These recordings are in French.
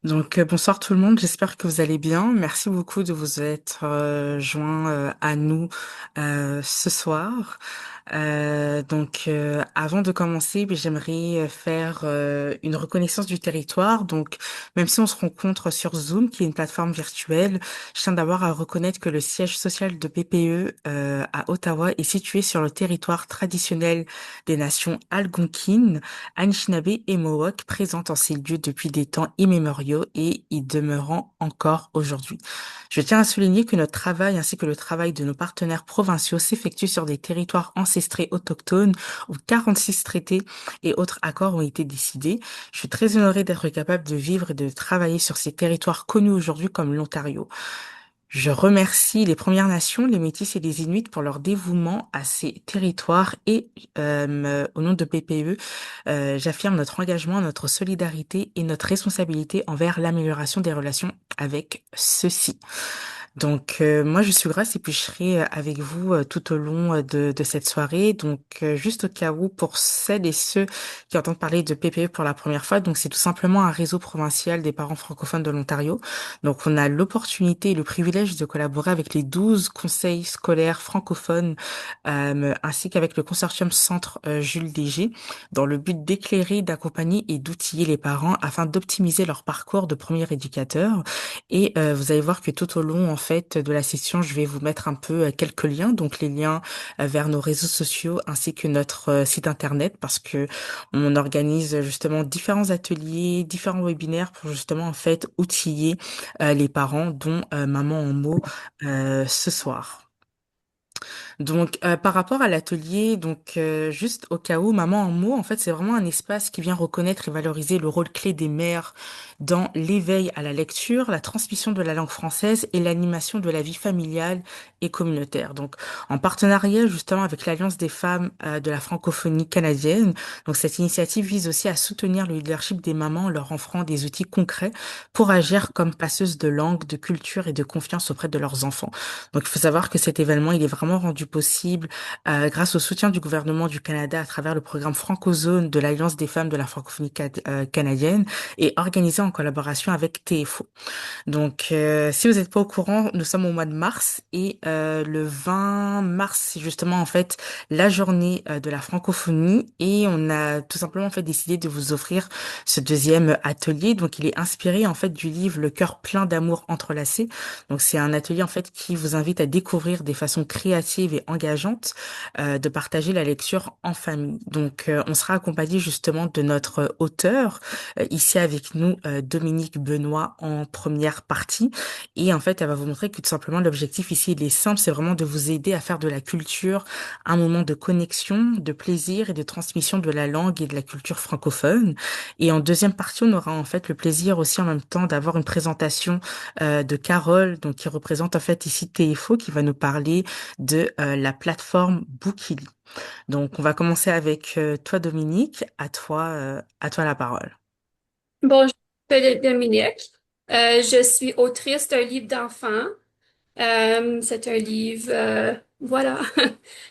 Bonsoir tout le monde, j'espère que vous allez bien. Merci beaucoup de vous être joints à nous ce soir. Avant de commencer, j'aimerais faire une reconnaissance du territoire. Donc, même si on se rencontre sur Zoom, qui est une plateforme virtuelle, je tiens d'abord à reconnaître que le siège social de BPE à Ottawa est situé sur le territoire traditionnel des nations algonquines, Anishinaabe et Mohawk, présentes en ces lieux depuis des temps immémoriaux et y demeurant encore aujourd'hui. Je tiens à souligner que notre travail ainsi que le travail de nos partenaires provinciaux s'effectue sur des territoires ancestrés autochtones où 46 traités et autres accords ont été décidés. Je suis très honorée d'être capable de vivre et de travailler sur ces territoires connus aujourd'hui comme l'Ontario. Je remercie les Premières Nations, les Métis et les Inuits pour leur dévouement à ces territoires et au nom de PPE, j'affirme notre engagement, notre solidarité et notre responsabilité envers l'amélioration des relations avec ceux-ci. Moi, je suis Grace et puis je serai avec vous tout au long de cette soirée. Juste au cas où, pour celles et ceux qui entendent parler de PPE pour la première fois, donc c'est tout simplement un réseau provincial des parents francophones de l'Ontario. Donc, on a l'opportunité et le privilège de collaborer avec les 12 conseils scolaires francophones, ainsi qu'avec le consortium Centre Jules Léger, dans le but d'éclairer, d'accompagner et d'outiller les parents afin d'optimiser leur parcours de premier éducateur. Vous allez voir que tout au long, en fait, de la session, je vais vous mettre un peu quelques liens, donc les liens vers nos réseaux sociaux ainsi que notre site internet, parce que on organise justement différents ateliers, différents webinaires pour justement en fait outiller les parents, dont Maman en mots ce soir. Par rapport à l'atelier, juste au cas où, Maman en mots, en fait, c'est vraiment un espace qui vient reconnaître et valoriser le rôle clé des mères dans l'éveil à la lecture, la transmission de la langue française et l'animation de la vie familiale et communautaire. Donc, en partenariat justement avec l'Alliance des femmes de la francophonie canadienne, donc cette initiative vise aussi à soutenir le leadership des mamans en leur offrant des outils concrets pour agir comme passeuses de langue, de culture et de confiance auprès de leurs enfants. Donc, il faut savoir que cet événement, il est vraiment rendu possible grâce au soutien du gouvernement du Canada à travers le programme Francozone de l'Alliance des femmes de la francophonie canadienne et organisé en collaboration avec TFO. Si vous n'êtes pas au courant, nous sommes au mois de mars et le 20 mars, c'est justement en fait la journée de la francophonie et on a tout simplement en fait décidé de vous offrir ce deuxième atelier. Donc, il est inspiré en fait du livre Le cœur plein d'amour entrelacé. Donc, c'est un atelier en fait qui vous invite à découvrir des façons créatives et engageantes de partager la lecture en famille. On sera accompagné justement de notre auteur ici avec nous, Dominique Benoît en première partie. Et en fait, elle va vous montrer que tout simplement l'objectif ici, il est simple, c'est vraiment de vous aider à faire de la culture un moment de connexion, de plaisir et de transmission de la langue et de la culture francophone. Et en deuxième partie, on aura en fait le plaisir aussi en même temps d'avoir une présentation de Carole, donc qui représente en fait ici TFO, qui va nous parler de la plateforme Bookily. Donc, on va commencer avec toi, Dominique. À toi la parole. Bonjour, je m'appelle Dominique. Je suis autrice d'un livre d'enfants. C'est un livre, voilà,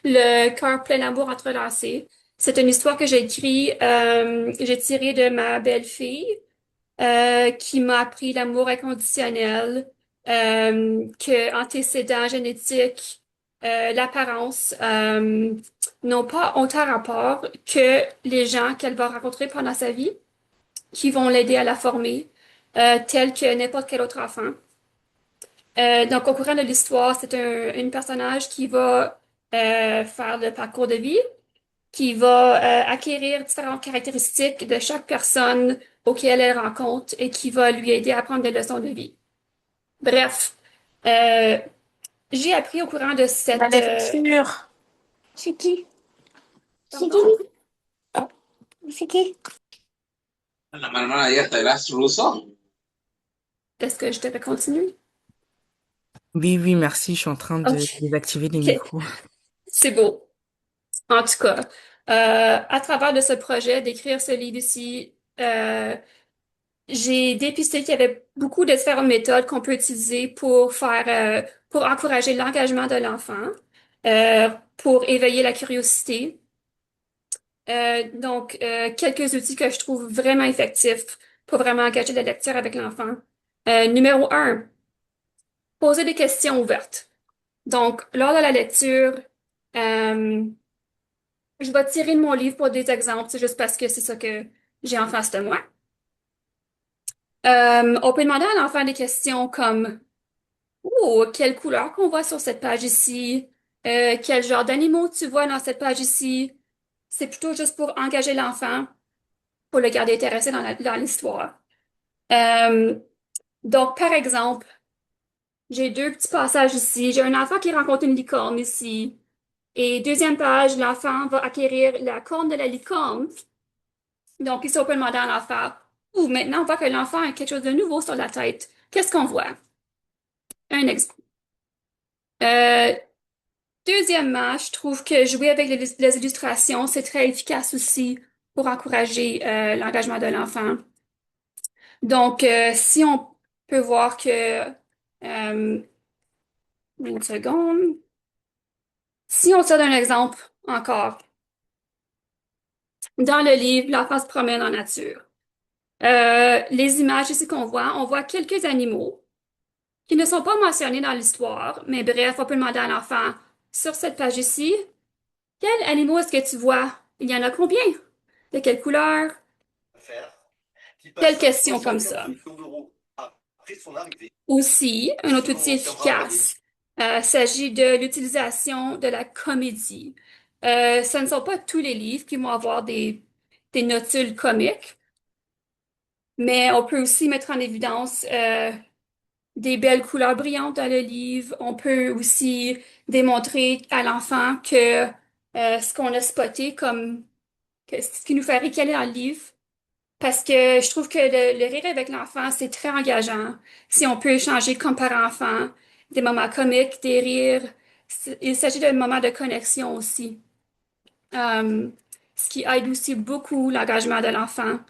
Le cœur plein d'amour entrelacé. C'est une histoire que j'ai tirée de ma belle-fille, qui m'a appris l'amour inconditionnel, que antécédents génétiques, l'apparence, n'ont pas autant rapport que les gens qu'elle va rencontrer pendant sa vie qui vont l'aider à la former, tel que n'importe quel autre enfant. Donc, au courant de l'histoire, c'est une personnage qui va faire le parcours de vie, qui va acquérir différentes caractéristiques de chaque personne auquel elle rencontre et qui va lui aider à apprendre des leçons de vie. Bref, euh, j'ai appris au courant de La cette... lecture. C'est qui? C'est pardon? qui? C'est qui? La hermana ya está ruso. Est-ce que je devais continuer? Oui, oui, merci. Je suis en train de Ok, désactiver les ok, micros. c'est beau. En tout cas, à travers de ce projet, d'écrire ce livre-ci, j'ai dépisté qu'il y avait beaucoup de différentes méthodes qu'on peut utiliser pour encourager l'engagement de l'enfant, pour éveiller la curiosité. Quelques outils que je trouve vraiment effectifs. pour vraiment engager la lecture avec l'enfant. Numéro un, poser des questions ouvertes. Donc, lors de la lecture, euh, je vais tirer de mon livre pour des exemples, c'est juste parce que c'est ça que j'ai en face de moi. On peut demander à l'enfant des questions comme, oh, quelle couleur qu'on voit sur cette page ici? Quel genre d'animaux tu vois dans cette page ici? C'est plutôt juste pour engager l'enfant, pour le garder intéressé dans l'histoire. Euh, donc, par exemple, j'ai deux petits passages ici. J'ai un enfant qui rencontre une licorne ici. Et deuxième page, l'enfant va acquérir la corne de la licorne. Donc, ici, on peut demander à l'enfant, ou maintenant, on voit que l'enfant a quelque chose de nouveau sur la tête. Qu'est-ce qu'on voit? Un exemple. Euh, Deuxièmement, je trouve que jouer avec les illustrations, c'est très efficace aussi pour encourager l'engagement de l'enfant. Donc, si on peut voir que, une seconde, si on tire d'un exemple encore, dans le livre, l'enfant se promène en nature. Les images ici qu'on voit, on voit quelques animaux qui ne sont pas mentionnés dans l'histoire, mais bref, on peut demander à l'enfant, sur cette page ici, quels animaux est-ce que tu vois? Il y en a combien? De quelle couleur? Quelle question comme ça? Aussi, un autre outil efficace s'agit de l'utilisation de la comédie. Ce ne sont pas tous les livres qui vont avoir des notules comiques, mais on peut aussi mettre en évidence des belles couleurs brillantes dans le livre. On peut aussi démontrer à l'enfant que ce qu'on a spoté comme ce qui nous fait ricaner dans le livre. Parce que je trouve que le rire avec l'enfant, c'est très engageant. Si on peut échanger comme parents-enfants, des moments comiques, des rires, il s'agit d'un moment de connexion aussi. Euh, Ce qui aide aussi beaucoup l'engagement de l'enfant,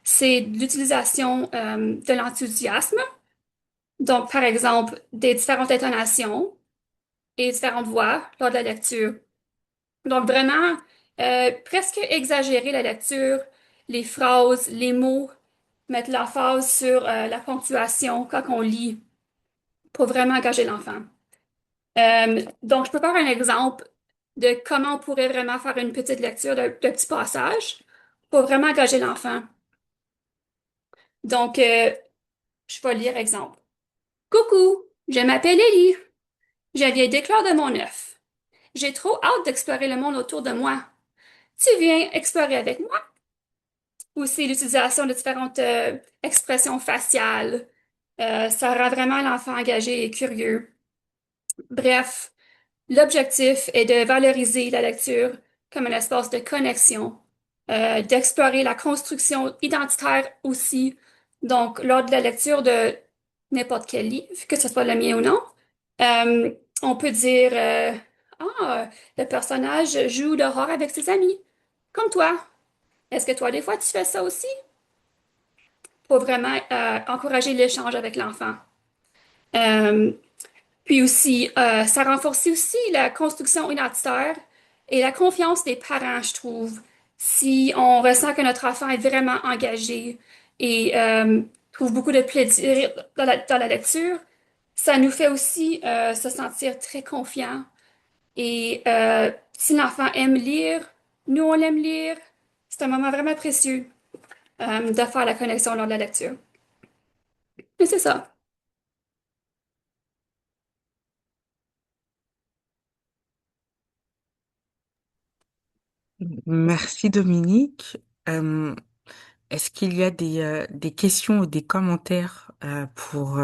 c'est l'utilisation de l'enthousiasme. Donc, par exemple, des différentes intonations et différentes voix lors de la lecture. Donc, vraiment, presque exagérer la lecture, les phrases, les mots, mettre l'emphase sur la ponctuation quand on lit pour vraiment engager l'enfant. Donc, je peux faire un exemple de comment on pourrait vraiment faire une petite lecture de petit passage pour vraiment engager l'enfant. Donc, je vais lire exemple. Coucou, je m'appelle Ellie. Je viens d'éclore de mon œuf. J'ai trop hâte d'explorer le monde autour de moi. Tu viens explorer avec moi? Aussi l'utilisation de différentes expressions faciales. Ça rend vraiment l'enfant engagé et curieux. Bref, l'objectif est de valoriser la lecture comme un espace de connexion, d'explorer la construction identitaire aussi. Donc, lors de la lecture de n'importe quel livre, que ce soit le mien ou non, euh, on peut dire Ah, le personnage joue dehors avec ses amis, comme toi. Est-ce que toi, des fois, tu fais ça aussi? Pour vraiment encourager l'échange avec l'enfant. Euh, Puis aussi, ça renforce aussi la construction identitaire et la confiance des parents, je trouve. Si on ressent que notre enfant est vraiment engagé et trouve beaucoup de plaisir dans la lecture, ça nous fait aussi se sentir très confiant. Et si l'enfant aime lire, nous, on aime lire, c'est un moment vraiment précieux de faire la connexion lors de la lecture. Mais c'est ça. Merci Dominique. Euh, Est-ce qu'il y a des questions ou des commentaires pour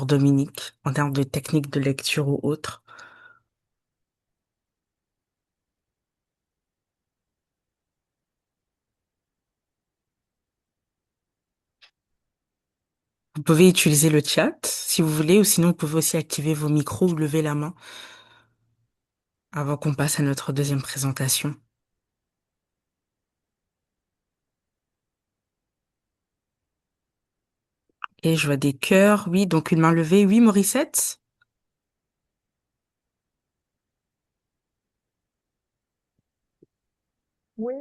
Dominique en termes de technique de lecture ou autre? Vous pouvez utiliser le chat si vous voulez, ou sinon vous pouvez aussi activer vos micros ou lever la main avant qu'on passe à notre deuxième présentation. Et je vois des cœurs, oui, donc une main levée, oui, Morissette? Oui,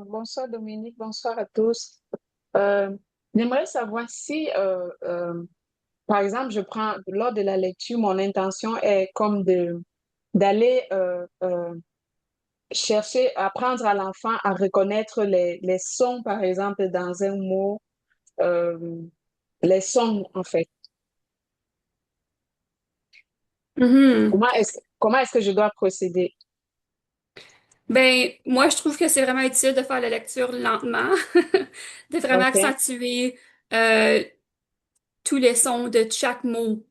bonsoir Dominique, bonsoir à tous. Euh, J'aimerais savoir si, par exemple, lors de la lecture, mon intention est comme d'aller chercher, apprendre à l'enfant à reconnaître les sons, par exemple, dans un mot, euh, les sons, en fait. Mhm. Comment est-ce que je dois procéder? Ben, moi, je trouve que c'est vraiment utile de faire la lecture lentement, de vraiment OK, accentuer euh, tous les sons de chaque mot.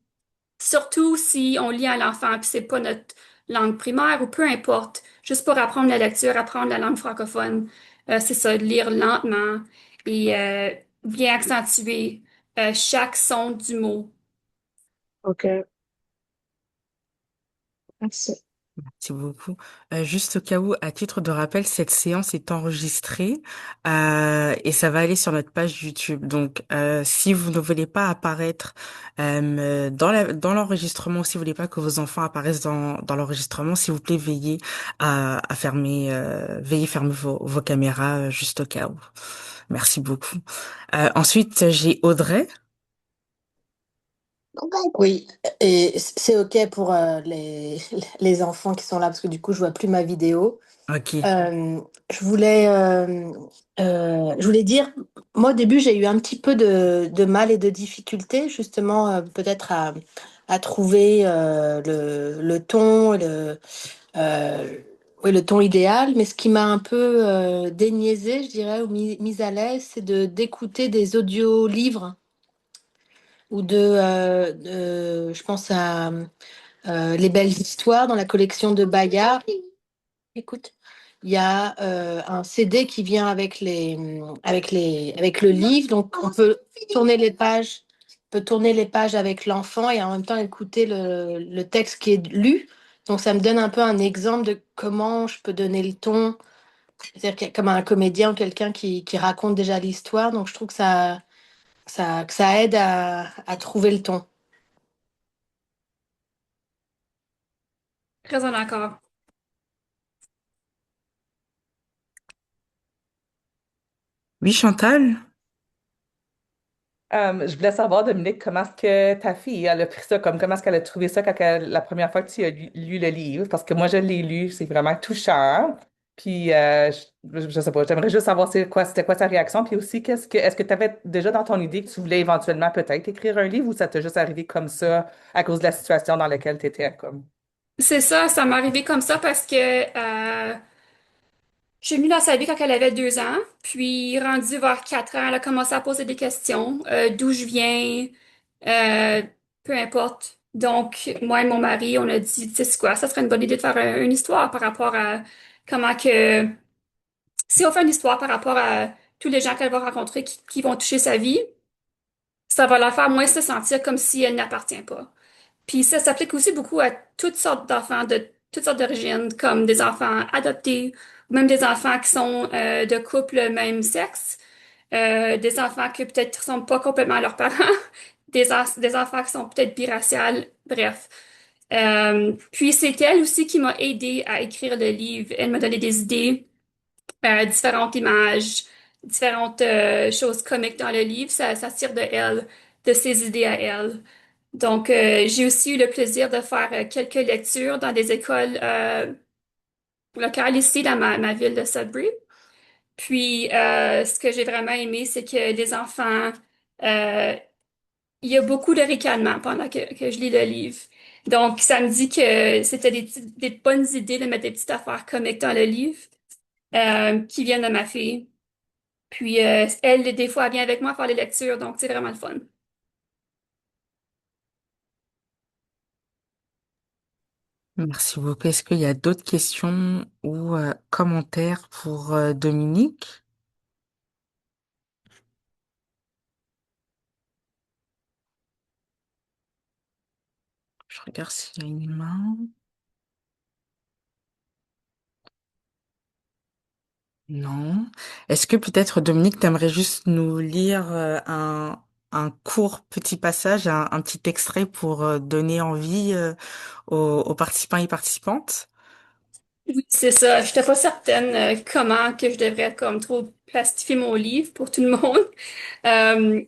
Surtout si on lit à l'enfant, puis c'est pas notre langue primaire ou peu importe, juste pour apprendre la lecture, apprendre la langue francophone. C'est ça, de lire lentement et bien accentuer chaque son du mot. OK. Merci. Merci beaucoup. Juste au cas où, à titre de rappel, cette séance est enregistrée et ça va aller sur notre page YouTube. Donc, si vous ne voulez pas apparaître dans l'enregistrement, si vous voulez pas que vos enfants apparaissent dans l'enregistrement, s'il vous plaît, veillez à fermer, veillez fermer vos caméras juste au cas où. Merci beaucoup. Ensuite, j'ai Audrey. Oui, et c'est OK pour les enfants qui sont là, parce que du coup, je vois plus ma vidéo. Ok. Euh, je voulais dire, moi au début, j'ai eu un petit peu de mal et de difficulté, justement, peut-être à trouver le ton, euh, oui, le ton idéal. Mais ce qui m'a un peu déniaisé, je dirais, ou mise à l'aise, c'est d'écouter des audiolivres ou je pense à Les Belles Histoires dans la collection de Bayard. Écoute, il y a un CD qui vient avec le livre, donc on peut tourner les pages, tourner les pages avec l'enfant et en même temps écouter le texte qui est lu. Donc ça me donne un peu un exemple de comment je peux donner le ton, c'est-à-dire comme un comédien ou quelqu'un qui raconte déjà l'histoire. Donc je trouve que ça aide à trouver le ton. Très en accord. Oui, Chantal. Je voulais savoir, Dominique, comment est-ce que ta fille, elle a pris ça, comme comment est-ce qu'elle a trouvé ça la première fois que tu as lu le livre? Parce que moi, je l'ai lu, c'est vraiment touchant. Puis, je sais pas, j'aimerais juste savoir c'était quoi sa réaction. Puis aussi, est-ce que tu avais déjà dans ton idée que tu voulais éventuellement peut-être écrire un livre ou ça t'est juste arrivé comme ça à cause de la situation dans laquelle tu étais, comme? C'est ça, ça m'est arrivé comme ça parce que je suis venue dans sa vie quand elle avait 2 ans, puis rendue vers 4 ans, elle a commencé à poser des questions, d'où je viens, euh, peu importe. Donc, moi et mon mari, on a dit, tu sais c'est quoi, ça serait une bonne idée de faire une histoire par rapport à comment que, si on fait une histoire par rapport à tous les gens qu'elle va rencontrer qui vont toucher sa vie, ça va la faire moins se sentir comme si elle n'appartient pas. Puis ça s'applique aussi beaucoup à toutes sortes d'enfants de toutes sortes d'origines, comme des enfants adoptés, ou même des enfants qui sont de couples même sexe, des enfants qui peut-être sont pas complètement leurs parents, des enfants qui sont peut-être biraciales, bref. Puis c'est elle aussi qui m'a aidé à écrire le livre. Elle m'a donné des idées, différentes images, différentes choses comiques dans le livre. Ça tire de elle, de ses idées à elle. Donc, j'ai aussi eu le plaisir de faire quelques lectures dans des écoles locales ici dans ma ville de Sudbury. Puis, ce que j'ai vraiment aimé, c'est que les enfants, euh, il y a beaucoup de ricanements pendant que je lis le livre. Donc, ça me dit que c'était des bonnes idées de mettre des petites affaires comiques dans le livre qui viennent de ma fille. Puis, elle, des fois, elle vient avec moi faire les lectures, donc c'est vraiment le fun. Merci beaucoup. Est-ce qu'il y a d'autres questions ou commentaires pour Dominique? Je regarde s'il y a une main. Non. Est-ce que peut-être, Dominique, t'aimerais juste nous lire un court petit passage, un petit extrait pour donner envie aux participants et participantes? Oui, c'est ça. Je n'étais pas certaine comment que je devrais comme trop plastifier mon livre pour tout le monde. Euh,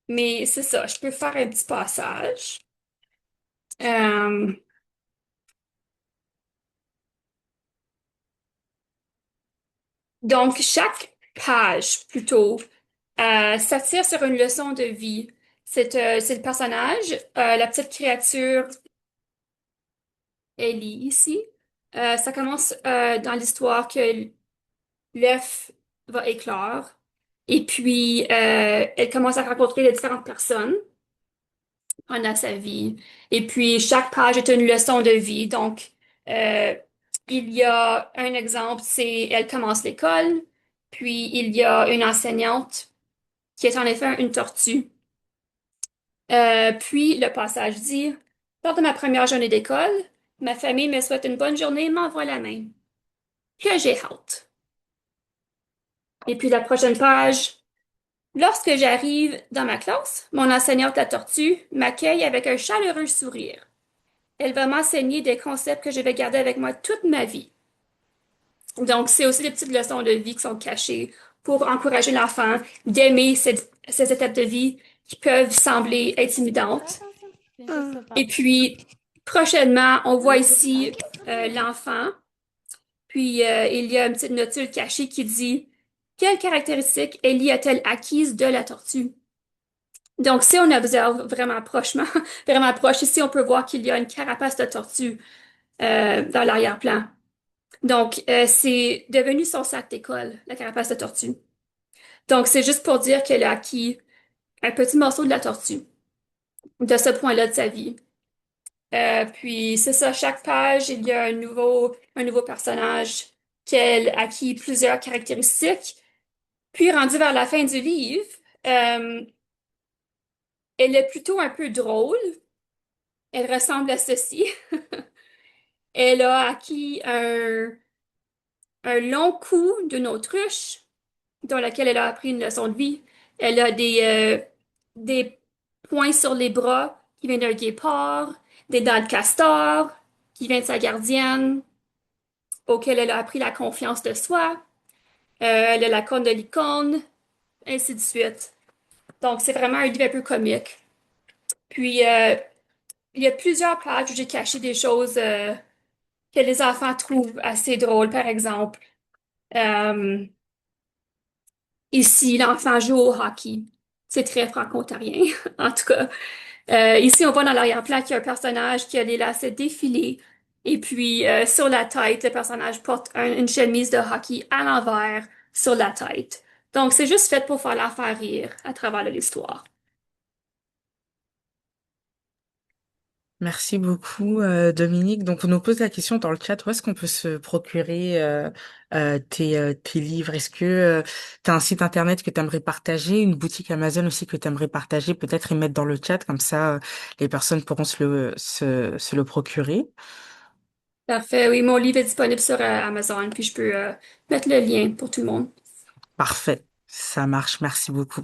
mais c'est ça, je peux faire un petit passage. Euh, donc, chaque page, plutôt, s'attire sur une leçon de vie. C'est le personnage, la petite créature Ellie ici. Ça commence dans l'histoire que l'œuf va éclore. Et puis, elle commence à rencontrer les différentes personnes pendant sa vie. Et puis, chaque page est une leçon de vie. Donc, euh, il y a un exemple, c'est elle commence l'école. Puis, il y a une enseignante qui est en effet une tortue. Puis, le passage dit, lors de ma première journée d'école, ma famille me souhaite une bonne journée et m'envoie la main. Que j'ai hâte. Et puis, la prochaine page. Lorsque j'arrive dans ma classe, mon enseignante la tortue m'accueille avec un chaleureux sourire. Elle va m'enseigner des concepts que je vais garder avec moi toute ma vie. Donc, c'est aussi des petites leçons de vie qui sont cachées pour encourager l'enfant d'aimer ces étapes de vie qui peuvent sembler intimidantes. Et puis, prochainement, on voit ici l'enfant. Puis, il y a une petite notule cachée qui dit quelles caractéristiques Ellie a-t-elle acquises de la tortue? Donc, si on observe vraiment prochement, vraiment proche, ici, on peut voir qu'il y a une carapace de tortue dans l'arrière-plan. Donc, c'est devenu son sac d'école, la carapace de tortue. Donc, c'est juste pour dire qu'elle a acquis un petit morceau de la tortue, de ce point-là de sa vie. Puis, c'est ça, chaque page, il y a un nouveau personnage qu'elle acquis plusieurs caractéristiques. Puis, rendu vers la fin du livre, euh, elle est plutôt un peu drôle. Elle ressemble à ceci. Elle a acquis un long cou d'une autruche dans laquelle elle a appris une leçon de vie. Elle a des points sur les bras qui viennent d'un guépard, des dents de castor qui viennent de sa gardienne, auquel elle a appris la confiance de soi. Elle a la corne de licorne, ainsi de suite. Donc, c'est vraiment un livre un peu comique. Puis, il y a plusieurs pages où j'ai caché des choses que les enfants trouvent assez drôles, par exemple. Euh, Ici, l'enfant joue au hockey. C'est très franco-ontarien, en tout cas. Ici, on voit dans l'arrière-plan qu'il y a un personnage qui a les lacets défilés. Et puis, sur la tête, le personnage porte une chemise de hockey à l'envers sur la tête. Donc, c'est juste fait pour faire l'enfant rire à travers l'histoire. Merci beaucoup, Dominique. Donc, on nous pose la question dans le chat, où est-ce qu'on peut se procurer tes livres? Est-ce que tu as un site internet que tu aimerais partager, une boutique Amazon aussi que tu aimerais partager, peut-être y mettre dans le chat, comme ça les personnes pourront se le procurer. Parfait. Oui, mon livre est disponible sur Amazon, puis je peux mettre le lien pour tout le monde. Parfait, ça marche, merci beaucoup.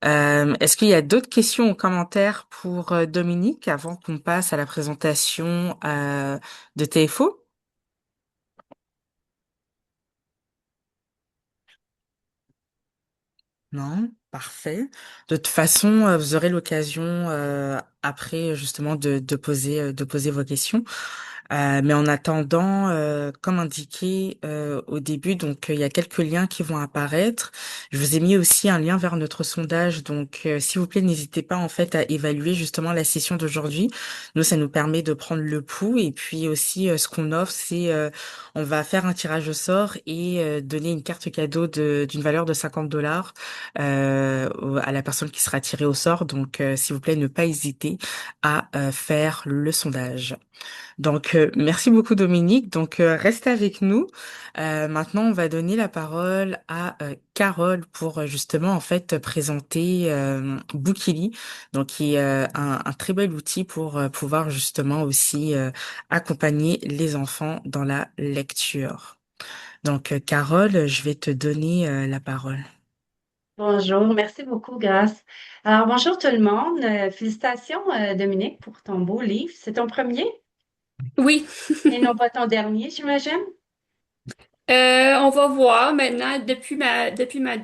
Est-ce qu'il y a d'autres questions ou commentaires pour Dominique avant qu'on passe à la présentation de TFO? Non, parfait. De toute façon, vous aurez l'occasion après justement de poser vos questions. Mais en attendant, comme indiqué au début, donc il y a quelques liens qui vont apparaître. Je vous ai mis aussi un lien vers notre sondage, donc s'il vous plaît, n'hésitez pas en fait à évaluer justement la session d'aujourd'hui. Nous, ça nous permet de prendre le pouls et puis aussi ce qu'on offre, c'est on va faire un tirage au sort et donner une carte cadeau d'une valeur de $50 à la personne qui sera tirée au sort. Donc, s'il vous plaît, ne pas hésiter à faire le sondage. Donc, merci beaucoup Dominique. Donc, reste avec nous. Maintenant, on va donner la parole à Carole pour justement en fait présenter Bookily, donc qui est un très bel outil pour pouvoir justement aussi accompagner les enfants dans la lecture. Donc, Carole, je vais te donner la parole. Bonjour, merci beaucoup, Grâce. Alors, bonjour tout le monde. Félicitations, Dominique, pour ton beau livre. C'est ton premier? Oui. Et non pas ton dernier, j'imagine? On va voir maintenant.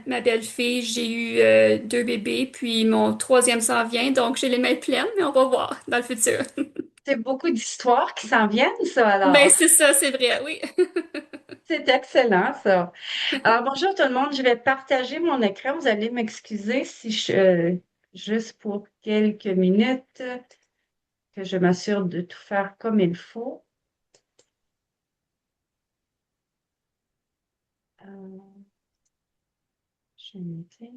Ma belle-fille, j'ai eu deux bébés, puis mon troisième s'en vient, donc j'ai les mains pleines, mais on va voir dans le futur. C'est beaucoup d'histoires qui s'en viennent, ça, Ben, alors. c'est ça, c'est vrai, oui. C'est excellent, ça. Alors, bonjour tout le monde. Je vais partager mon écran. Vous allez m'excuser si juste pour quelques minutes, que je m'assure de tout faire comme il faut. Euh, je vais noter.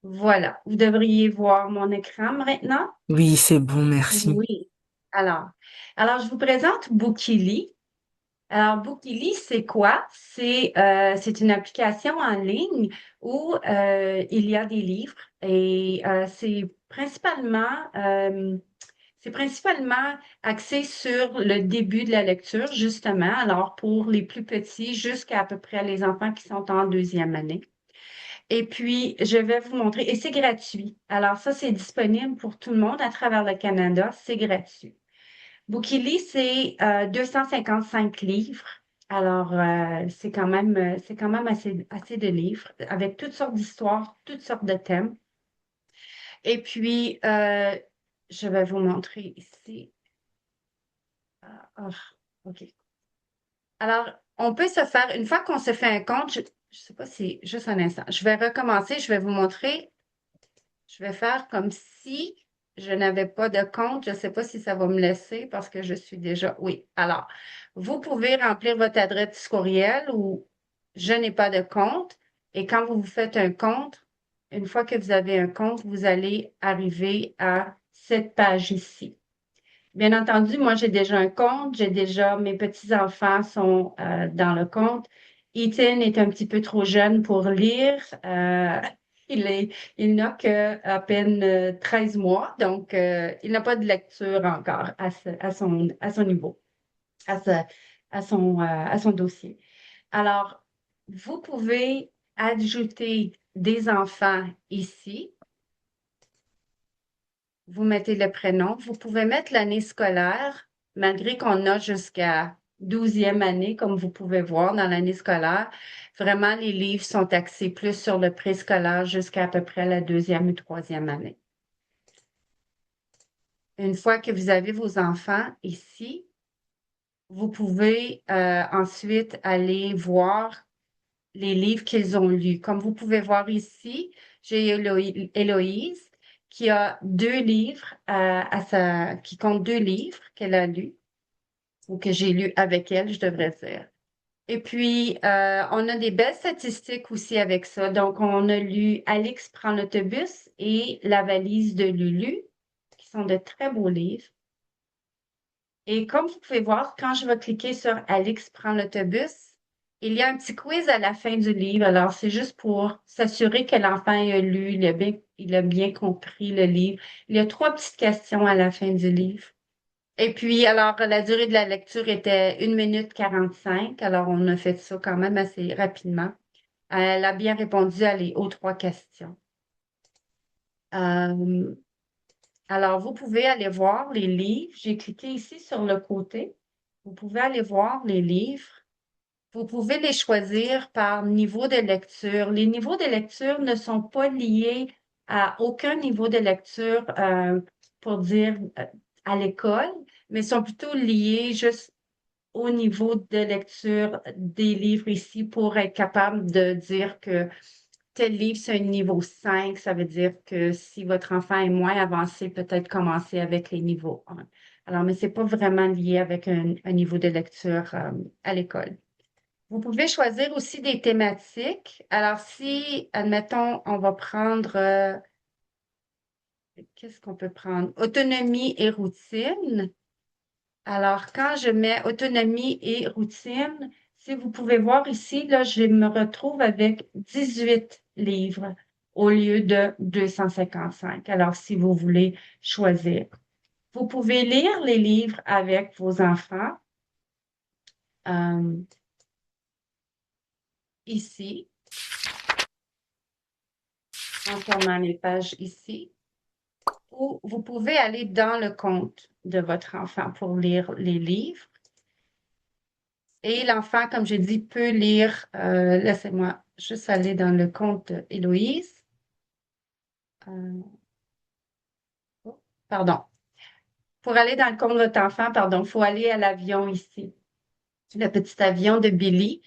Voilà. Vous devriez voir mon écran maintenant. Oui, c'est bon, merci. Oui. Alors, je vous présente Bookily. Alors, Bookily, c'est quoi? C'est une application en ligne où il y a des livres et c'est principalement axé sur le début de la lecture, justement. Alors, pour les plus petits jusqu'à à peu près les enfants qui sont en deuxième année. Et puis, je vais vous montrer, et c'est gratuit. Alors, ça, c'est disponible pour tout le monde à travers le Canada. C'est gratuit. Bookily, c'est 255 livres. Alors, c'est quand même assez de livres avec toutes sortes d'histoires, toutes sortes de thèmes. Et puis, je vais vous montrer ici. Ah, OK. Alors, on peut se faire, une fois qu'on se fait un compte, je ne sais pas si, juste un instant, je vais recommencer, je vais vous montrer. Je vais faire comme si je n'avais pas de compte. Je ne sais pas si ça va me laisser parce que je suis déjà. Oui. Alors, vous pouvez remplir votre adresse courriel ou je n'ai pas de compte. Et quand vous vous faites un compte, une fois que vous avez un compte, vous allez arriver à cette page ici. Bien entendu, moi, j'ai déjà un compte. Mes petits-enfants sont dans le compte. Ethan est un petit peu trop jeune pour lire. Il est, il n'a qu'à peine 13 mois, donc il n'a pas de lecture encore à son niveau, à, ce- à son dossier. Alors, vous pouvez ajouter des enfants ici. Vous mettez le prénom. Vous pouvez mettre l'année scolaire, malgré qu'on a jusqu'à 12e année, comme vous pouvez voir dans l'année scolaire. Vraiment, les livres sont axés plus sur le préscolaire jusqu'à peu près la deuxième ou troisième année. Une fois que vous avez vos enfants ici, vous pouvez ensuite aller voir les livres qu'ils ont lus. Comme vous pouvez voir ici, j'ai Héloïse qui a deux livres qui compte deux livres qu'elle a lus ou que j'ai lus avec elle, je devrais dire. Et puis, on a des belles statistiques aussi avec ça. Donc, on a lu Alix prend l'autobus et La valise de Lulu, qui sont de très beaux livres. Et comme vous pouvez voir, quand je vais cliquer sur Alix prend l'autobus, il y a un petit quiz à la fin du livre. Alors, c'est juste pour s'assurer que l'enfant a lu, il a bien compris le livre. Il y a trois petites questions à la fin du livre. Et puis, alors, la durée de la lecture était 1 minute 45. Alors, on a fait ça quand même assez rapidement. Elle a bien répondu aux trois questions. Euh, alors, vous pouvez aller voir les livres. J'ai cliqué ici sur le côté. Vous pouvez aller voir les livres. Vous pouvez les choisir par niveau de lecture. Les niveaux de lecture ne sont pas liés à aucun niveau de lecture, pour dire à l'école, mais sont plutôt liés juste au niveau de lecture des livres ici pour être capable de dire que tel livre, c'est un niveau 5. Ça veut dire que si votre enfant est moins avancé, peut-être commencer avec les niveaux 1. Alors, mais c'est pas vraiment lié avec un niveau de lecture à l'école. Vous pouvez choisir aussi des thématiques. Alors, si, admettons, on va prendre, qu'est-ce qu'on peut prendre? Autonomie et routine. Alors, quand je mets autonomie et routine, si vous pouvez voir ici, là, je me retrouve avec 18 livres au lieu de 255. Alors, si vous voulez choisir, vous pouvez lire les livres avec vos enfants. euh, Ici, en fermant les pages ici. ou vous pouvez aller dans le compte de votre enfant pour lire les livres. Et l'enfant, comme j'ai dit, peut lire, laissez-moi juste aller dans le compte d'Héloïse. Oh, pardon. Pour aller dans le compte de votre enfant, pardon, il faut aller à l'avion ici. Le petit avion de Billy.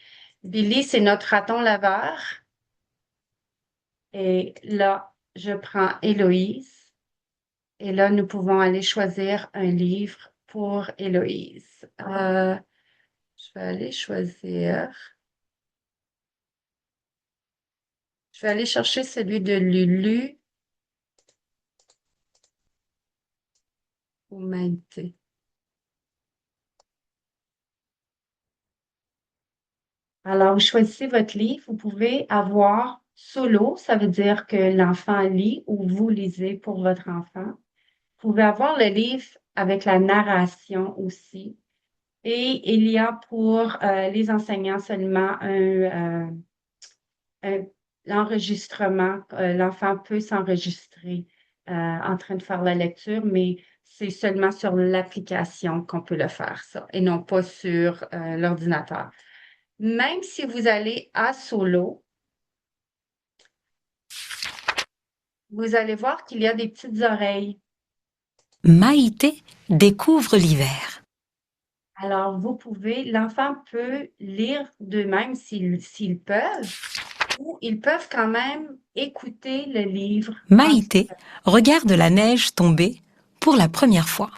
Billy, c'est notre raton laveur. Et là, je prends Héloïse. Et là, nous pouvons aller choisir un livre pour Héloïse. Je vais aller choisir. Je vais aller chercher celui de Lulu ou Maïté. Alors, vous choisissez votre livre. Vous pouvez avoir solo, ça veut dire que l'enfant lit ou vous lisez pour votre enfant. Vous pouvez avoir le livre avec la narration aussi. Et il y a pour les enseignants seulement l'enregistrement. L'enfant peut s'enregistrer en train de faire la lecture, mais c'est seulement sur l'application qu'on peut le faire, ça, et non pas sur l'ordinateur. Même si vous allez à solo, vous allez voir qu'il y a des petites oreilles. Maïté découvre l'hiver. Alors, l'enfant peut lire d'eux-mêmes s'ils peuvent, ou ils peuvent quand même écouter le livre. Maïté regarde la neige tomber pour la première fois.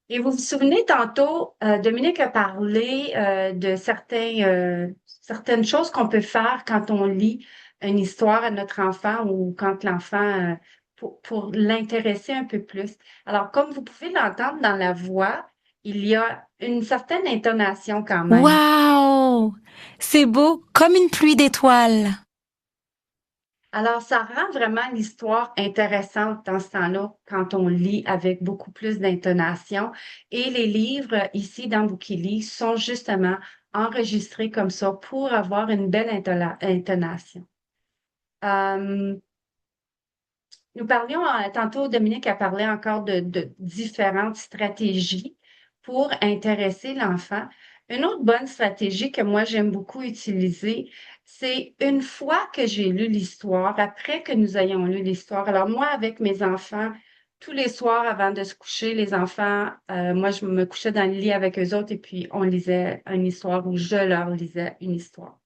Et vous vous souvenez tantôt, Dominique a parlé de certaines choses qu'on peut faire quand on lit une histoire à notre enfant ou quand l'enfant, pour l'intéresser un peu plus. Alors, comme vous pouvez l'entendre dans la voix, il y a une certaine intonation quand même. Waouh! C'est beau comme une pluie d'étoiles. Alors, ça rend vraiment l'histoire intéressante dans ce temps-là quand on lit avec beaucoup plus d'intonation. Et les livres ici dans Bookily sont justement enregistrés comme ça pour avoir une belle intonation. Nous parlions tantôt, Dominique a parlé encore de différentes stratégies pour intéresser l'enfant. Une autre bonne stratégie que moi j'aime beaucoup utiliser, c'est une fois que j'ai lu l'histoire, après que nous ayons lu l'histoire. Alors moi, avec mes enfants, tous les soirs avant de se coucher, les enfants, moi je me couchais dans le lit avec eux autres et puis on lisait une histoire ou je leur lisais une histoire.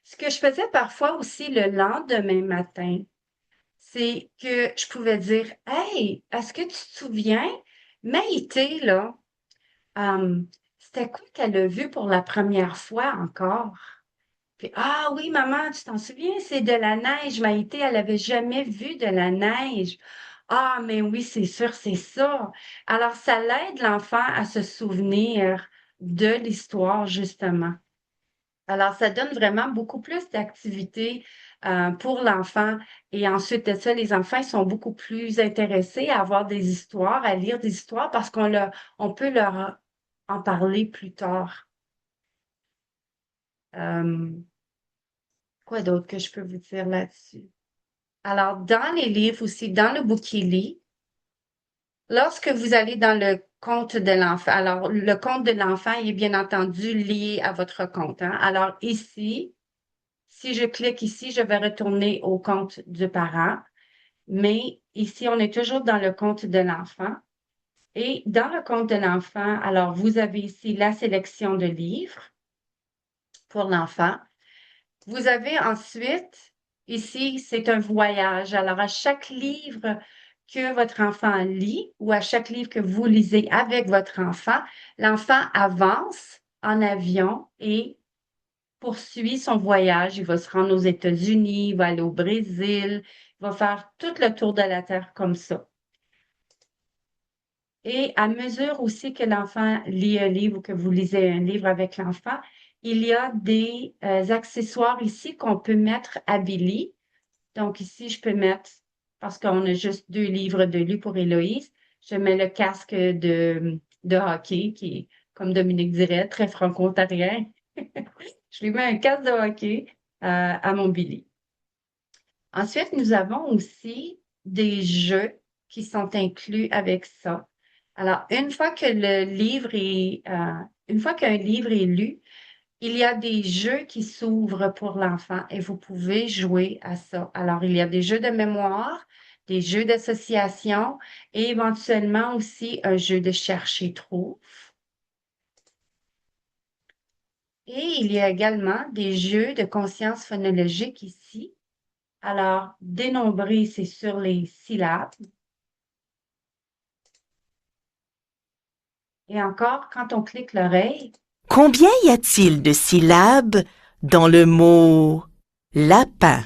Ce que je faisais parfois aussi le lendemain matin, c'est que je pouvais dire, hey, est-ce que tu te souviens, Maïté, là, c'était quoi qu'elle a vu pour la première fois encore? Puis, ah oui, maman, tu t'en souviens, c'est de la neige. Maïté, elle avait jamais vu de la neige. Ah, mais oui, c'est sûr, c'est ça. Alors, ça l'aide l'enfant à se souvenir de l'histoire, justement. Alors, ça donne vraiment beaucoup plus d'activités pour l'enfant. Et ensuite de ça, les enfants ils sont beaucoup plus intéressés à avoir des histoires, à lire des histoires parce on peut leur en parler plus tard. Euh, quoi d'autre que je peux vous dire là-dessus? Alors, dans les livres aussi, dans le Bookily, lorsque vous allez dans le compte de l'enfant, alors le compte de l'enfant est bien entendu lié à votre compte, hein? Alors ici, si je clique ici, je vais retourner au compte du parent. Mais ici, on est toujours dans le compte de l'enfant. Et dans le compte de l'enfant, alors vous avez ici la sélection de livres pour l'enfant. Vous avez ensuite, ici, c'est un voyage. Alors, à chaque livre que votre enfant lit ou à chaque livre que vous lisez avec votre enfant, l'enfant avance en avion et poursuit son voyage. Il va se rendre aux États-Unis, il va aller au Brésil, il va faire tout le tour de la Terre comme ça. Et à mesure aussi que l'enfant lit un livre ou que vous lisez un livre avec l'enfant, il y a des accessoires ici qu'on peut mettre à Billy. Donc ici, je peux mettre, parce qu'on a juste 2 livres de lui pour Héloïse, je mets le casque de hockey qui est, comme Dominique dirait, très franco-ontarien. Je lui mets un casque de hockey à mon Billy. Ensuite, nous avons aussi des jeux qui sont inclus avec ça. Alors, une fois qu'un livre est lu, il y a des jeux qui s'ouvrent pour l'enfant et vous pouvez jouer à ça. Alors, il y a des jeux de mémoire, des jeux d'association et éventuellement aussi un jeu de chercher-trouve. Et il y a également des jeux de conscience phonologique ici. Alors, dénombrer, c'est sur les syllabes. Et encore, quand on clique l'oreille, Combien y a-t-il de syllabes dans le mot lapin?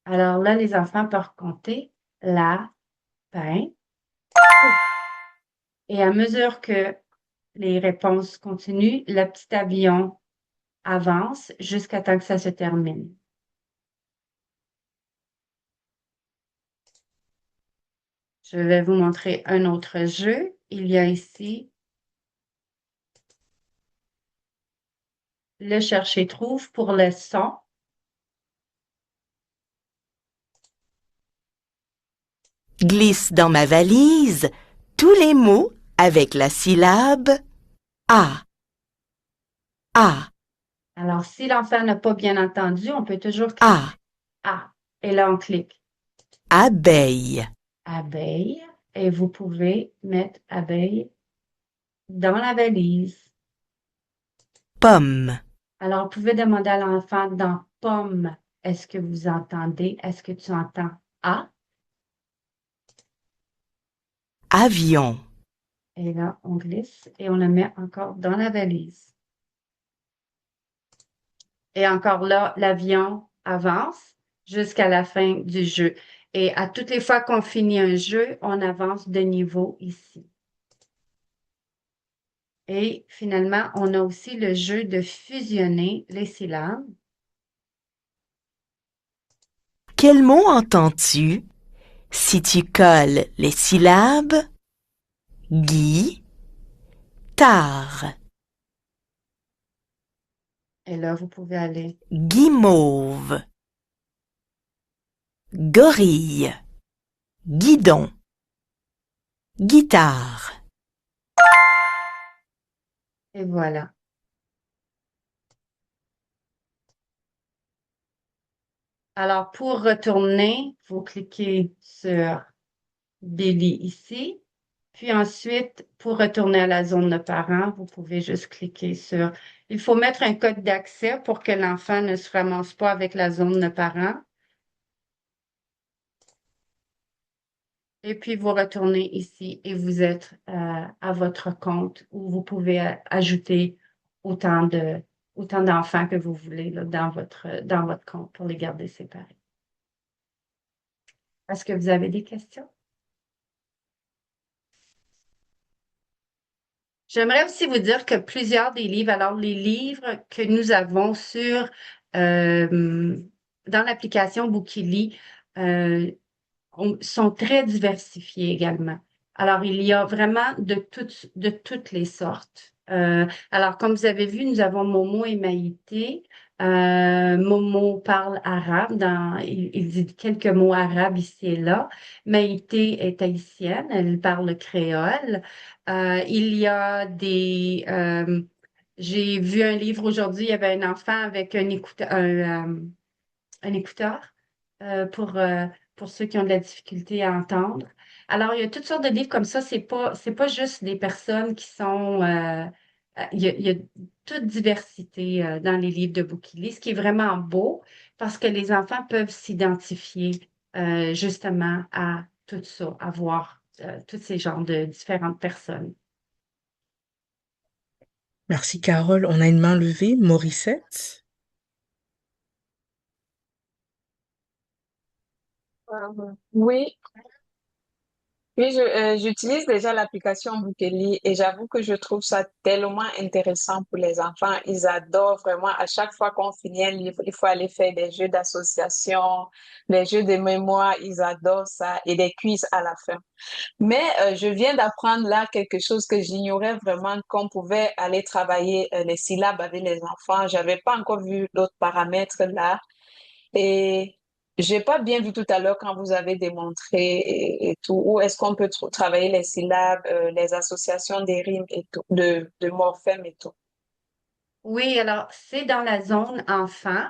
alors là, les enfants peuvent compter la, pain. Et à mesure que les réponses continuent, le petit avion avance jusqu'à temps que ça se termine. Je vais vous montrer un autre jeu. Il y a ici le chercher-trouve pour le son. Glisse dans ma valise tous les mots avec la syllabe A. A. Alors, si l'enfant n'a pas bien entendu, on peut toujours cliquer A. A. Et là, on clique Abeille. abeille. Et vous pouvez mettre abeille dans la valise. Pomme. Alors, vous pouvez demander à l'enfant dans pomme, est-ce que vous entendez? Est-ce que tu entends A? Avion. Et là, on glisse et on le met encore dans la valise. Et encore là, l'avion avance jusqu'à la fin du jeu. Et à toutes les fois qu'on finit un jeu, on avance de niveau ici. Et finalement, on a aussi le jeu de fusionner les syllabes. Quel mot entends-tu si tu colles les syllabes guitare, Et là, vous pouvez aller guimauve, gorille, guidon, guitare. et voilà. Alors, pour retourner, vous cliquez sur Billy ici. Puis ensuite, pour retourner à la zone de parents, vous pouvez juste cliquer sur... Il faut mettre un code d'accès pour que l'enfant ne se ramasse pas avec la zone de parents. Et puis, vous retournez ici et vous êtes à votre compte où vous pouvez ajouter autant d'enfants que vous voulez là, dans votre compte pour les garder séparés. Est-ce que vous avez des questions? J'aimerais aussi vous dire que plusieurs des livres, alors les livres que nous avons dans l'application Bookily, sont très diversifiés également. Alors, il y a vraiment de toutes les sortes. Alors, comme vous avez vu, nous avons Momo et Maïté. Momo parle arabe, il dit quelques mots arabes ici et là. Maïté est haïtienne, elle parle créole. Il y a j'ai vu un livre aujourd'hui, il y avait un enfant avec un écouteur pour ceux qui ont de la difficulté à entendre. Alors, il y a toutes sortes de livres comme ça. C'est pas juste des personnes qui sont... il y a toute diversité dans les livres de Bookily, ce qui est vraiment beau parce que les enfants peuvent s'identifier justement à tout ça, à voir tous ces genres de différentes personnes. Merci Carole. On a une main levée. Morissette. Oui, oui, j'utilise déjà l'application Bookely et j'avoue que je trouve ça tellement intéressant pour les enfants. Ils adorent vraiment. À chaque fois qu'on finit un livre, il faut aller faire des jeux d'association, des jeux de mémoire. Ils adorent ça et des quiz à la fin. Mais je viens d'apprendre là quelque chose que j'ignorais vraiment, qu'on pouvait aller travailler les syllabes avec les enfants. J'avais pas encore vu d'autres paramètres là. Et j'ai pas bien vu tout à l'heure quand vous avez démontré et tout. Où est-ce qu'on peut travailler les syllabes, les associations des rimes et tout, de morphèmes et tout. Oui, alors c'est dans la zone enfant.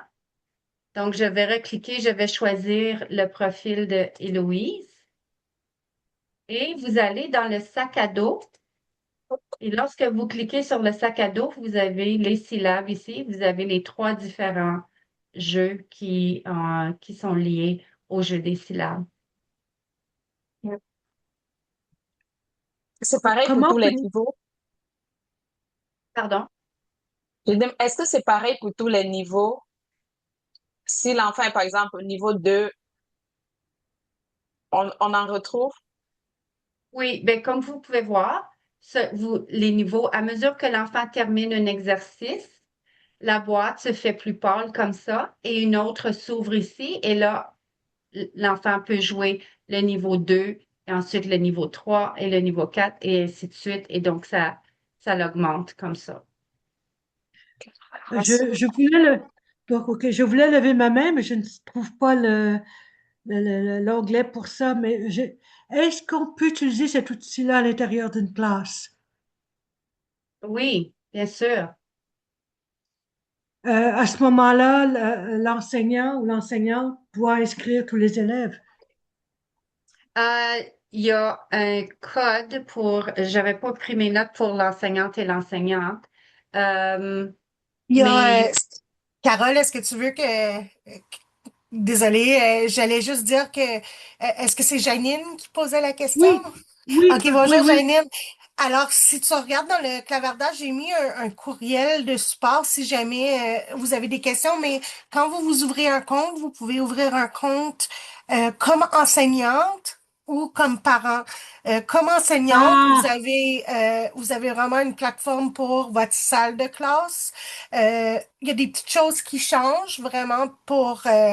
Donc, je vais recliquer, je vais choisir le profil de Héloïse et vous allez dans le sac à dos. Et lorsque vous cliquez sur le sac à dos, vous avez les syllabes ici. Vous avez les trois différents jeux qui sont liés au jeu des syllabes. C'est pareil pour Comment tous les peut... niveaux. Pardon? Est-ce que c'est pareil pour tous les niveaux? Si l'enfant est par exemple au niveau 2, on en retrouve? Oui, bien, comme vous pouvez voir, les niveaux, à mesure que l'enfant termine un exercice, la boîte se fait plus pâle comme ça et une autre s'ouvre ici. Et là, l'enfant peut jouer le niveau 2 et ensuite le niveau 3 et le niveau 4 et ainsi de suite. Et donc, ça l'augmente comme ça. Ah, c'est- Je voulais donc, ok, je voulais lever ma main, mais je ne trouve pas l'onglet pour ça. Mais est-ce qu'on peut utiliser cet outil-là à l'intérieur d'une classe? Oui, bien sûr. À ce moment-là, l'enseignant ou l'enseignante doit inscrire tous les élèves. Euh, il y a un code j'avais pas pris mes notes pour l'enseignante et l'enseignante. Euh, Il y a, mais Carole, est-ce que tu veux désolée, j'allais juste dire que, est-ce que c'est Janine qui posait la question? Oui, oui, Ok, oui, bonjour oui. Janine. Alors, si tu regardes dans le clavardage, j'ai mis un courriel de support si jamais vous avez des questions, mais quand vous ouvrez un compte, vous pouvez ouvrir un compte comme enseignante ou comme parent. Comme enseignante, Ah, vous avez vraiment une plateforme pour votre salle de classe. Il y a des petites choses qui changent vraiment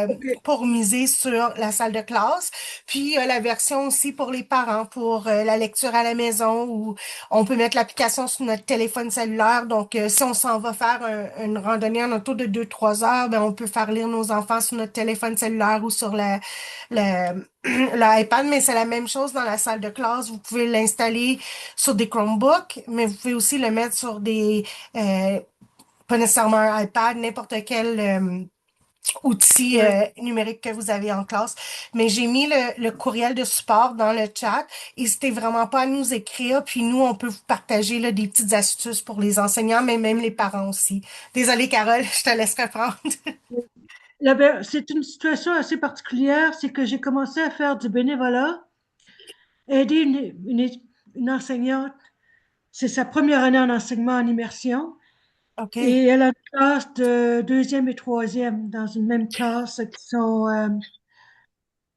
ok. pour miser sur la salle de classe. Puis la version aussi pour les parents, pour la lecture à la maison, où on peut mettre l'application sur notre téléphone cellulaire. Donc, si on s'en va faire une randonnée en auto de 2, 3 heures, ben, on peut faire lire nos enfants sur notre téléphone cellulaire ou sur l'iPad, mais c'est la même chose dans la salle de classe. Vous pouvez l'installer sur des Chromebooks, mais vous pouvez aussi le mettre sur euh, pas nécessairement un iPad, n'importe quel outil Ouais. numérique que vous avez en classe. Mais j'ai mis le courriel de support dans le chat. N'hésitez vraiment pas à nous écrire, puis nous, on peut vous partager là, des petites astuces pour les enseignants, mais même les parents aussi. Désolée, Carole, je te laisse reprendre. C'est une situation assez particulière, c'est que j'ai commencé à faire du bénévolat, aider une enseignante. C'est sa première année en enseignement en immersion. OK. Et elle a une classe de deuxième et troisième dans une même classe qui sont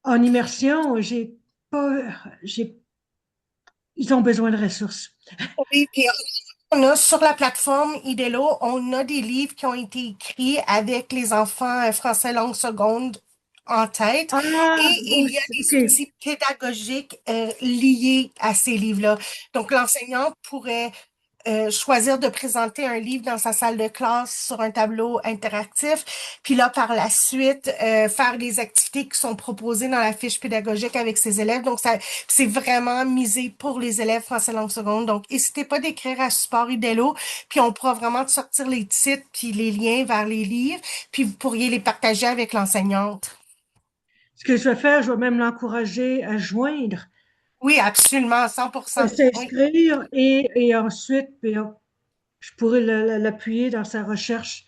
en immersion. Pas, j'ai, ils ont besoin de ressources. Oui, puis on a sur la plateforme Idelo, on a des livres qui ont été écrits avec les enfants français langue seconde en tête et Ah, il y a des ok. outils pédagogiques liés à ces livres-là. Donc, l'enseignant pourrait choisir de présenter un livre dans sa salle de classe sur un tableau interactif, puis là, par la suite, faire des activités qui sont proposées dans la fiche pédagogique avec ses élèves. Donc, ça, c'est vraiment misé pour les élèves français langue seconde. Donc, n'hésitez pas d'écrire à Support Idelo, puis on pourra vraiment te sortir les titres puis les liens vers les livres, puis vous pourriez les partager avec l'enseignante. Ce que je vais faire, je vais même l'encourager à joindre, Oui, absolument, 100%. à Oui, s'inscrire et ensuite, puis, je pourrais l'appuyer dans sa recherche.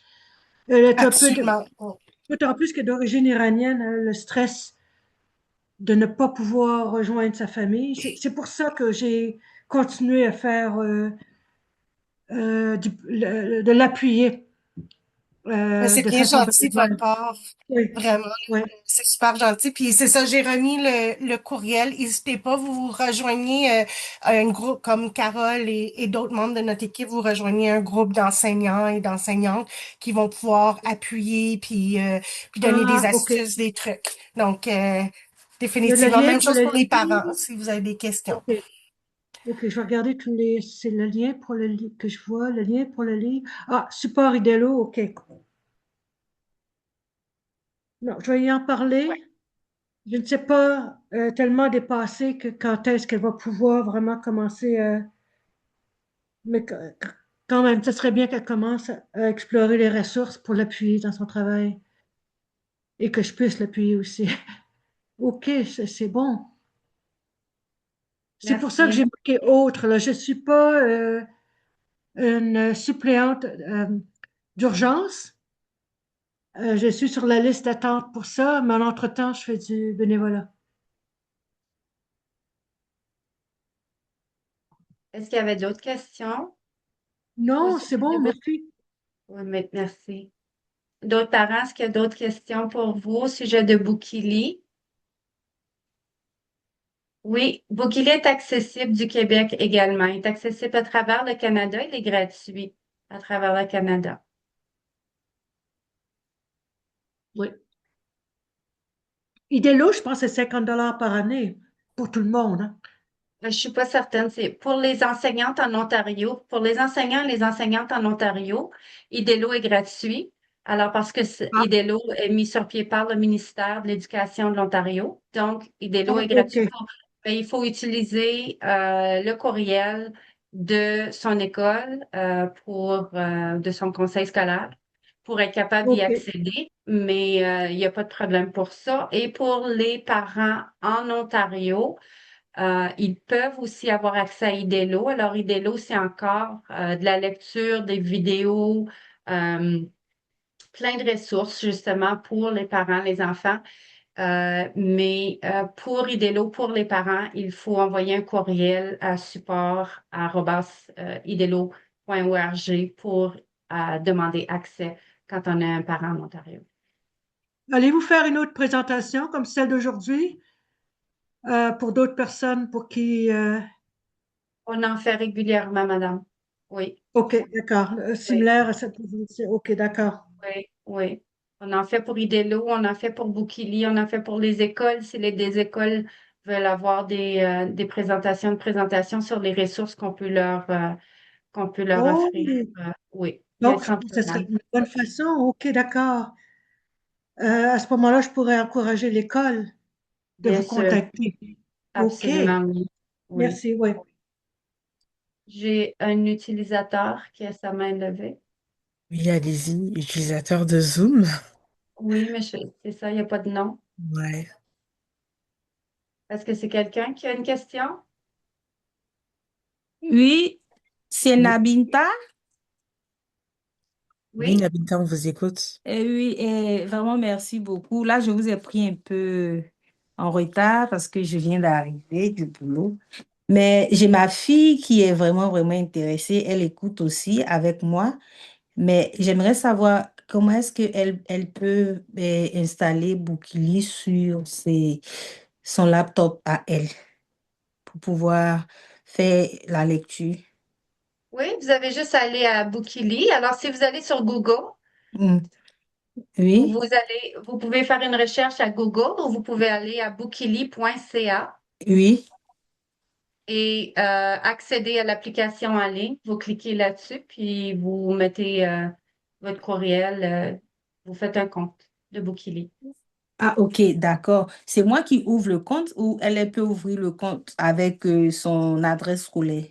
Elle est un peu absolument. d'autant plus que d'origine iranienne, le stress de ne pas pouvoir rejoindre sa famille. C'est pour ça que j'ai continué à faire de l'appuyer Mais c'est de bien façon gentil de votre bénévole. part. Oui, Vraiment, oui. c'est super gentil. Puis c'est ça, j'ai remis le courriel. N'hésitez pas, vous vous rejoignez un groupe comme Carole et d'autres membres de notre équipe, vous rejoignez un groupe d'enseignants et d'enseignantes qui vont pouvoir appuyer puis donner des Ah, OK. astuces, des trucs. Donc, Il y a le définitivement, lien même pour chose le pour les parents, livre. si vous avez des questions. OK. OK, je vais regarder tous les. C'est le lien pour le livre que je vois, le lien pour le livre. Ah, support Idelo, OK. Non, je vais y en parler. je ne sais pas tellement dépassée que quand est-ce qu'elle va pouvoir vraiment commencer, mais quand même, ce serait bien qu'elle commence à explorer les ressources pour l'appuyer dans son travail et que je puisse l'appuyer aussi. OK, c'est bon. C'est pour ça que j'ai Merci. marqué autre, là. Je ne suis pas une suppléante d'urgence. Je suis sur la liste d'attente pour ça, mais en entre-temps, je fais du bénévolat. Est-ce qu'il y avait d'autres questions au Non, c'est sujet de bon, Book? merci. Oui, merci. D'autres parents, est-ce qu'il y a d'autres questions pour vous au sujet de Bookily? Oui, Bookily est accessible du Québec également. Il est accessible à travers le Canada. Il est gratuit à travers le Canada. Oui. Idélo, je pense que c'est 50 $ par année pour tout le monde, hein. Je suis pas certaine. C'est pour les enseignantes en Ontario. Pour les enseignants et les enseignantes en Ontario, Idelo est gratuit. Alors, parce que Ah, Idelo est mis sur pied par le ministère de l'Éducation de l'Ontario. Donc, Idelo est OK. gratuit mais il faut utiliser le courriel de son école de son conseil scolaire pour être capable d'y OK. accéder. Mais il n'y a pas de problème pour ça. Et pour les parents en Ontario, ils peuvent aussi avoir accès à Idelo. Alors, Idelo, c'est encore de la lecture, des vidéos, euh, plein de ressources justement pour les parents, les enfants. Mais pour Idelo, pour les parents, il faut envoyer un courriel à support@idelo.org pour demander accès quand on a un parent en Ontario. Allez-vous faire une autre présentation comme celle d'aujourd'hui pour d'autres personnes pour qui... On en fait régulièrement, madame. Oui, OK, d'accord. oui. Similaire à cette... OK, d'accord. Oui, oui. On en fait pour Idelo, on en fait pour Bookily, on en fait pour les écoles. Si des écoles veulent avoir des présentations sur les ressources qu'on peut leur Oh, offrir. Oui, il y a donc, sans ce serait problème. une bonne façon. OK, d'accord. À ce moment-là, je pourrais encourager l'école de Bien vous sûr, contacter. OK, absolument oui. Oui. merci, oui. J'ai un utilisateur qui a sa main levée. Oui, allez-y, utilisateur de Zoom. Oui, mais c'est ça, il n'y a pas de nom. Ouais. Est-ce que c'est quelqu'un qui a une question? Oui, c'est Oui, Nabinta. oui, Oui? Nabinta, on vous écoute. Oui, vraiment merci beaucoup. Là, je vous ai pris un peu en retard parce que je viens d'arriver du boulot. Mais j'ai ma fille qui est vraiment intéressée. Elle écoute aussi avec moi. Mais j'aimerais savoir comment est-ce qu'elle peut installer Bookily sur son laptop à elle pour pouvoir faire la lecture. Oui, vous avez juste à aller à Bookily. Alors, si vous allez sur Google, Mm. Oui, vous pouvez faire une recherche à Google ou vous pouvez aller à bookily.ca oui. et accéder à l'application en ligne. Vous cliquez là-dessus, puis vous mettez votre courriel, vous faites un compte de Bookily. Ah, ok, d'accord. C'est moi qui ouvre le compte ou elle peut ouvrir le compte avec son adresse scolaire?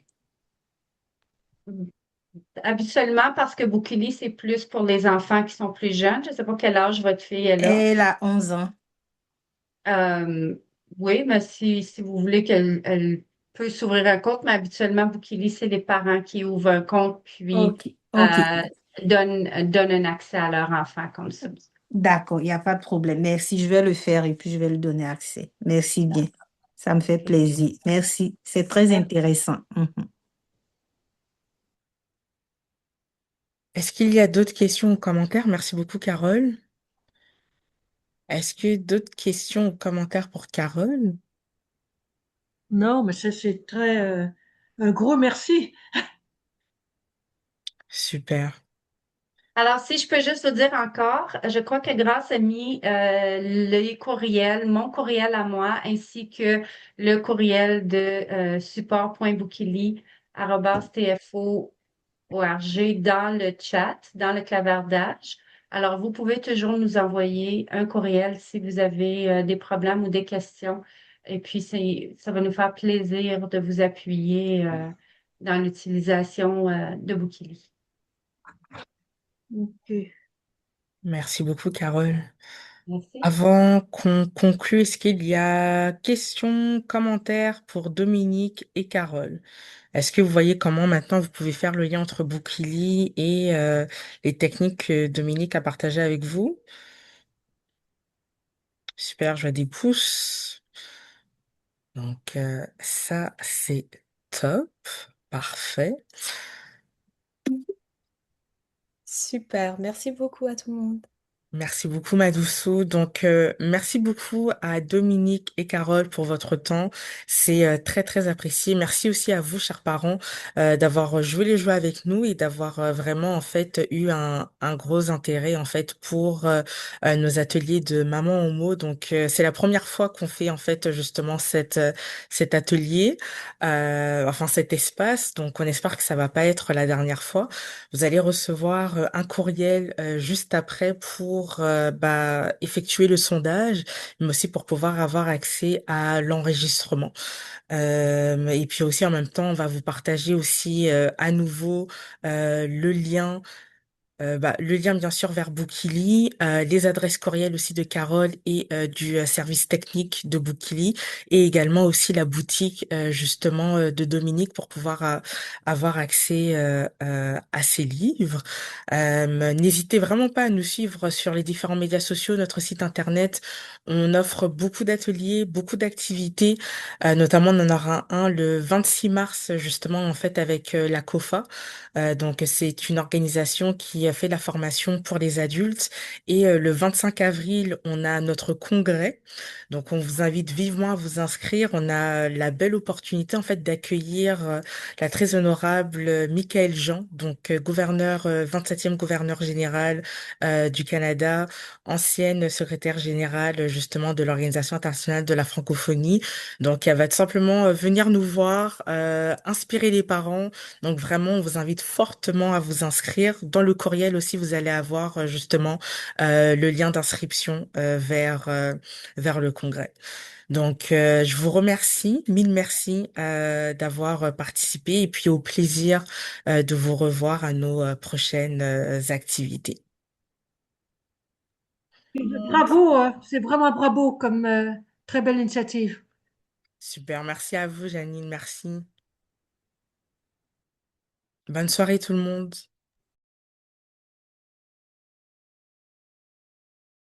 Habituellement, parce que Bookily, c'est plus pour les enfants qui sont plus jeunes. Je ne sais pas quel âge votre fille est là. Elle a 11 ans. Euh, oui, mais si vous voulez elle peut s'ouvrir un compte, mais habituellement, Bookily, c'est les parents qui ouvrent un compte puis Ok, ok. euh, donnent un accès à leur enfant comme ça. D'accord, il n'y a pas de problème. Merci, je vais le faire et puis je vais lui donner accès. Merci bien. Ça me fait OK. plaisir. Merci. C'est très intéressant. Mhm. Est-ce qu'il y a d'autres questions ou commentaires? Merci beaucoup, Carole. Est-ce que d'autres questions ou commentaires pour Carole? Non, mais c'est très... un gros merci. Super. Alors, si je peux juste vous dire encore, je crois que Grâce a mis les courriels, mon courriel à moi, ainsi que le courriel de support.bookily@tfo.org dans le chat, dans le clavardage. Alors, vous pouvez toujours nous envoyer un courriel si vous avez des problèmes ou des questions. Et puis, ça va nous faire plaisir de vous appuyer dans l'utilisation de Bookily. Ok. Merci beaucoup, Carole. Merci. Avant qu'on conclue, est-ce qu'il y a questions, commentaires pour Dominique et Carole? Est-ce que vous voyez comment maintenant vous pouvez faire le lien entre Bookily et les techniques que Dominique a partagées avec vous? Super, je vois des pouces. Donc ça, c'est top. Parfait. Super, merci beaucoup à tout le monde. Merci beaucoup, Madoussou. Donc, merci beaucoup à Dominique et Carole pour votre temps. C'est très, très apprécié. Merci aussi à vous, chers parents, d'avoir joué les jeux avec nous et d'avoir vraiment, en fait, eu un gros intérêt, en fait, pour nos ateliers de Maman en mots. Donc, c'est la première fois qu'on fait, en fait, justement, cet atelier, enfin, cet espace. Donc, on espère que ça va pas être la dernière fois. Vous allez recevoir un courriel juste après pour effectuer le sondage, mais aussi pour pouvoir avoir accès à l'enregistrement. Et puis aussi en même temps, on va vous partager aussi à nouveau le lien le lien bien sûr vers Bookily, les adresses courriel aussi de Carole et du service technique de Bookily, et également aussi la boutique justement de Dominique pour pouvoir avoir accès à ses livres. N'hésitez vraiment pas à nous suivre sur les différents médias sociaux, notre site internet. On offre beaucoup d'ateliers, beaucoup d'activités, notamment on en aura un le 26 mars justement en fait avec la COFA. Donc, c'est une organisation qui fait la formation pour les adultes. Et le 25 avril, on a notre congrès. Donc, on vous invite vivement à vous inscrire. On a la belle opportunité, en fait, d'accueillir la très honorable Michaël Jean, donc gouverneur, 27e gouverneur général du Canada, ancienne secrétaire générale, justement, de l'Organisation internationale de la francophonie. Donc, elle va tout simplement venir nous voir, inspirer les parents. Donc vraiment, on vous invite fortement à vous inscrire. Dans le courriel aussi, vous allez avoir justement le lien d'inscription vers le congrès. Donc je vous remercie, mille merci d'avoir participé et puis au plaisir de vous revoir à nos prochaines activités. Bravo, c'est vraiment bravo comme très belle initiative. Super, merci à vous, Janine, merci. Bonne soirée tout le monde.